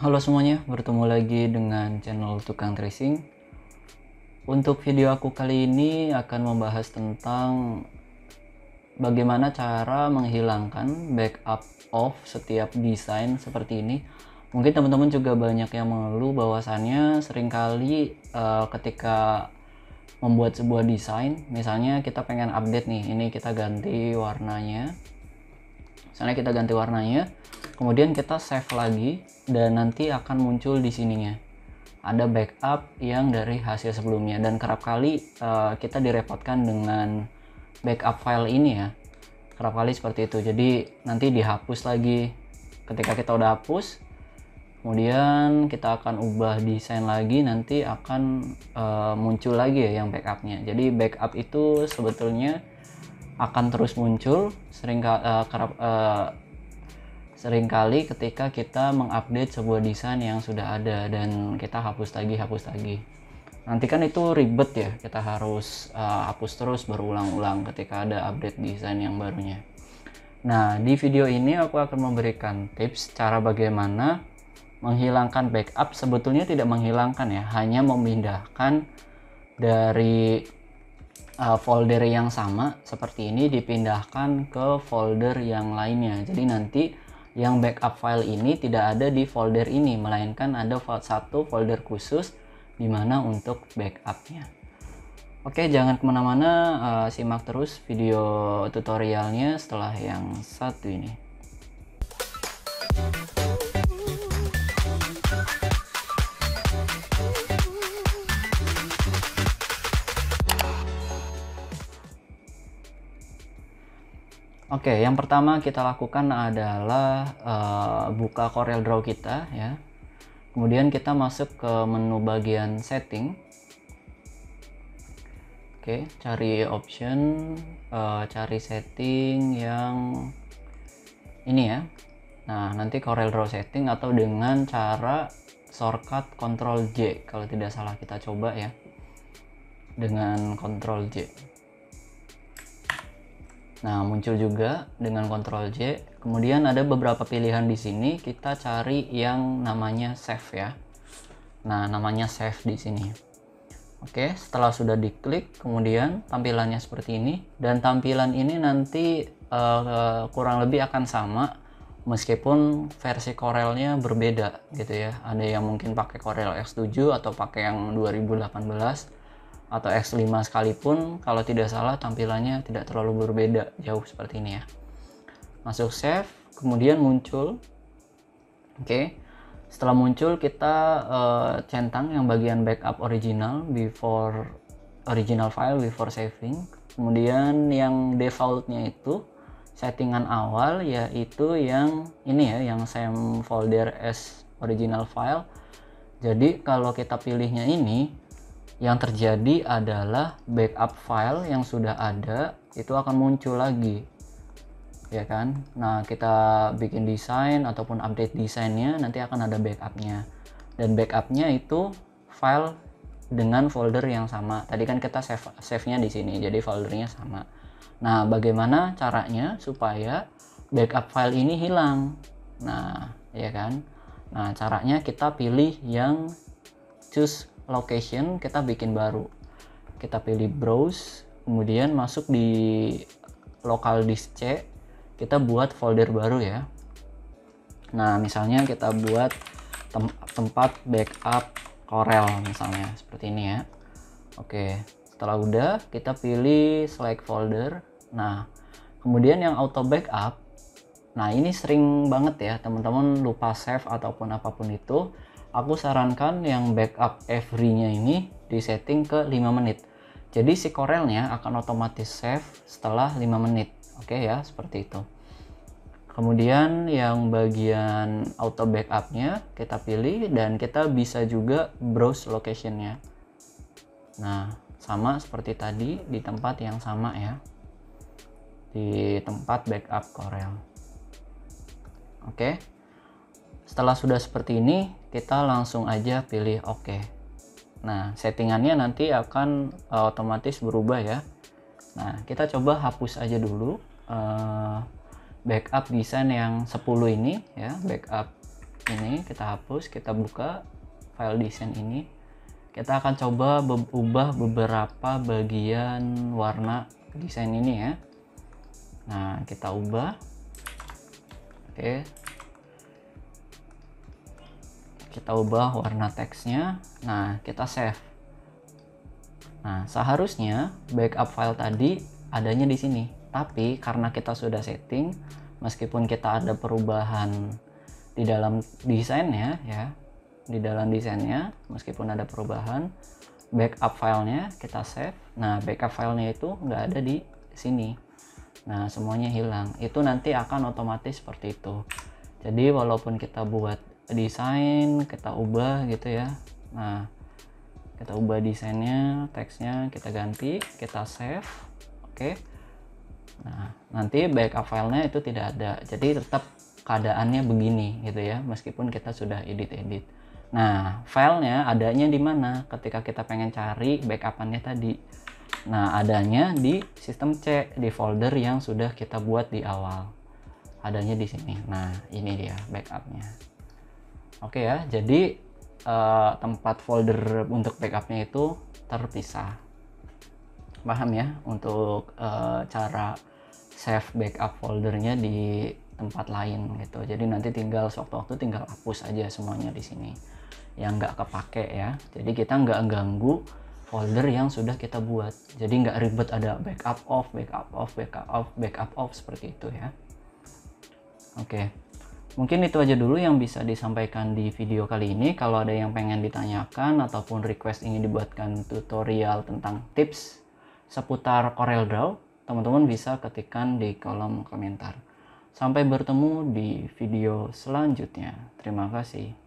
Halo semuanya, bertemu lagi dengan channel Tukang Tracing. Untuk video aku kali ini akan membahas tentang bagaimana cara menghilangkan backup off setiap desain seperti ini. Mungkin teman-teman juga banyak yang mengeluh bahwasannya seringkali ketika membuat sebuah desain, misalnya kita pengen update nih, ini kita ganti warnanya. Misalnya kita ganti warnanya, kemudian kita save lagi dan nanti akan muncul di sininya ada backup yang dari hasil sebelumnya, dan kerap kali kita direpotkan dengan backup file ini ya, kerap kali seperti itu. Jadi nanti dihapus lagi. Ketika kita udah hapus, kemudian kita akan ubah desain lagi, nanti akan muncul lagi ya yang backupnya. Jadi backup itu sebetulnya akan terus muncul seringkali ketika kita mengupdate sebuah desain yang sudah ada dan kita hapus lagi. Nanti kan itu ribet ya, kita harus hapus terus berulang-ulang ketika ada update desain yang barunya. Nah, di video ini aku akan memberikan tips cara bagaimana menghilangkan backup. Sebetulnya tidak menghilangkan ya, hanya memindahkan dari folder yang sama seperti ini, dipindahkan ke folder yang lainnya. Jadi nanti yang backup file ini tidak ada di folder ini, melainkan ada satu folder khusus dimana untuk backupnya. Oke, jangan kemana-mana, simak terus video tutorialnya setelah yang satu ini. Oke, yang pertama kita lakukan adalah buka Corel Draw kita ya. Kemudian kita masuk ke menu bagian setting. Oke, cari option, cari setting yang ini ya. Nah, nanti Corel Draw setting atau dengan cara shortcut Ctrl J kalau tidak salah, kita coba ya dengan Ctrl J. Nah, muncul juga dengan Ctrl J. Kemudian ada beberapa pilihan di sini, kita cari yang namanya save ya. Nah, namanya save di sini. Oke, setelah sudah diklik, kemudian tampilannya seperti ini, dan tampilan ini nanti kurang lebih akan sama meskipun versi Corelnya berbeda gitu ya. Ada yang mungkin pakai Corel X7 atau pakai yang 2018 atau X5 sekalipun, kalau tidak salah tampilannya tidak terlalu berbeda jauh seperti ini ya. Masuk save, kemudian muncul. Oke, setelah muncul kita centang yang bagian backup original file before saving. Kemudian yang defaultnya itu settingan awal, yaitu yang ini ya, yang same folder as original file. Jadi kalau kita pilihnya ini, yang terjadi adalah backup file yang sudah ada itu akan muncul lagi ya kan. Nah, kita bikin desain ataupun update desainnya, nanti akan ada backupnya, dan backupnya itu file dengan folder yang sama. Tadi kan kita save-nya di sini, jadi foldernya sama. Nah, bagaimana caranya supaya backup file ini hilang? Nah, ya kan. Nah, caranya kita pilih yang choose location, kita bikin baru. Kita pilih browse, kemudian masuk di local disk C, kita buat folder baru ya. Nah, misalnya kita buat tempat backup Corel misalnya seperti ini ya. Oke, setelah udah kita pilih select folder. Nah, kemudian yang auto backup, nah ini sering banget ya teman-teman lupa save ataupun apapun itu. Aku sarankan yang backup every-nya ini disetting ke 5 menit. Jadi si Corelnya akan otomatis save setelah 5 menit. Oke ya, seperti itu. Kemudian yang bagian auto backupnya kita pilih, dan kita bisa juga browse location-nya. Nah, sama seperti tadi di tempat yang sama ya, di tempat backup Corel. Oke, setelah sudah seperti ini, kita langsung aja pilih OK. Nah, settingannya nanti akan otomatis berubah ya. Nah, kita coba hapus aja dulu backup desain yang 10 ini ya, backup ini kita hapus, kita buka file desain ini. Kita akan coba ubah beberapa bagian warna desain ini ya. Nah, kita ubah. Oke. Kita ubah warna teksnya. Nah, kita save. Nah, seharusnya backup file tadi adanya di sini. Tapi karena kita sudah setting, meskipun kita ada perubahan di dalam desainnya ya, di dalam desainnya meskipun ada perubahan, backup filenya kita save. Nah, backup filenya itu nggak ada di sini. Nah, semuanya hilang. Itu nanti akan otomatis seperti itu. Jadi walaupun kita buat desain, kita ubah gitu ya. Nah, kita ubah desainnya, teksnya kita ganti, kita save. Oke. Nah, nanti backup filenya itu tidak ada. Jadi tetap keadaannya begini gitu ya, meskipun kita sudah edit-edit. Nah, filenya adanya di mana? Ketika kita pengen cari backupannya tadi. Nah, adanya di sistem C, di folder yang sudah kita buat di awal. Adanya di sini. Nah, ini dia backupnya. Oke ya, jadi tempat folder untuk backupnya itu terpisah. Paham ya untuk cara save backup foldernya di tempat lain gitu. Jadi nanti tinggal sewaktu-waktu tinggal hapus aja semuanya di sini yang nggak kepake ya. Jadi kita nggak ganggu folder yang sudah kita buat. Jadi nggak ribet ada backup off, backup off, backup off, backup off seperti itu ya. Oke. Mungkin itu aja dulu yang bisa disampaikan di video kali ini. Kalau ada yang pengen ditanyakan ataupun request ingin dibuatkan tutorial tentang tips seputar CorelDRAW, teman-teman bisa ketikkan di kolom komentar. Sampai bertemu di video selanjutnya. Terima kasih.